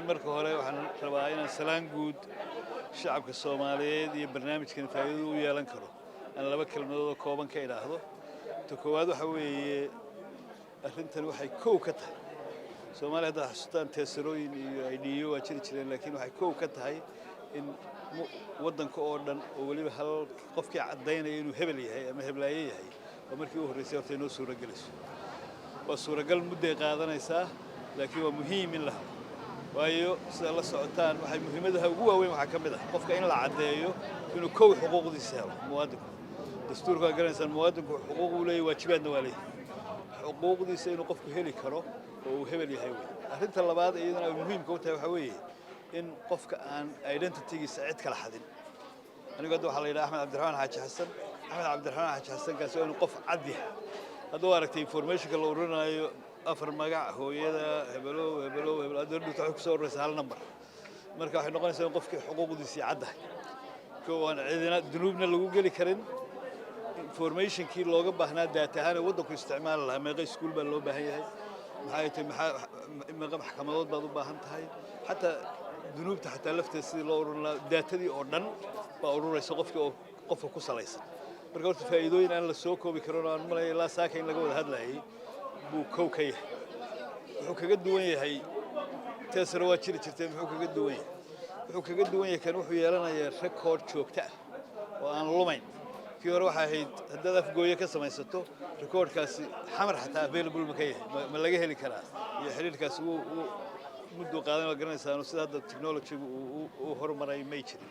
marka hore waxaan rabaa inaan salaan guud shacabka Soomaaliyeed iyo barnaamijkan faa'iido u yeelan karo aan laba kelmadood oo kooban ka ilaahdo ta koowaad waxa weeye arrintan waxay koow ka tahay Soomaaliya xasuustaan teesarooyin iyo IDO waa jiri jireen laakiin waxay koow ka tahay in waddanka oo dhan oo waliba hal qofkii cadeynaya inuu hebel yahay ama heblaaye yahay oo markii uu horeysay horta inoo suuragelayso waa suuragal muddo qaadanaysaa laakiin waa muhiim in la helo waayo sida la socotaan waxay muhiimadaha ugu waaweyn waxa ka mid ah qofka in la cadeeyo inuu koow xuquuqdiisa helo muwaadinku dastuurka garanaysan muwaadinku xuquuq uu leeyahay waajibaadna waa leeyahay xuquuqdiisa inuu qofku heli karo oo uu hebel yahay arrinta labaad iyadana muhiimka u tahay waxa weeye in qofka aan identity-giisa cid kala xadin anigu hadda waxa la yiraahdaa Axmed Cabdiraxmaan Xaaji Xasan kaas oo qof cad yahay hadduu aragtay information-ka la ururinayo afar magac hooyada hebel hadda wuxuu ku soo ururaysaa hal number marka waxay noqonaysaa in qofkii xuquuqdiisa caddahay كون عندنا دنوبنا اللي قولي كرين information كي لوجا بهنا data هنا ودك استعمال لها ما يغير سكول باللو بهاي محاية ما قام حكمات بعض بهنت هاي حتى دنوب تحت لفت السي لورنا data دي أردن بأورو يسقف قف كوس ليس برجعت فايدوين أنا السوق وبكورونا أنا ملاي لا ساكن لقول هذا لاي بو كوكي حكى قد وين هاي تسروات شري شرتين حكى قد وين wuxuu kaga duwan yahay kan wuxuu yeelanayaa record joogta ah oo aan lumayn kii hore waxa ahayd haddaad afgooye ka samaysato recordkaasi xamar xataa available ma ka yahay ma laga heli karaa iyo xiriirkaasi uu muddo qaadan la garanaysaa sida hadda technology uu horumaray ma jirin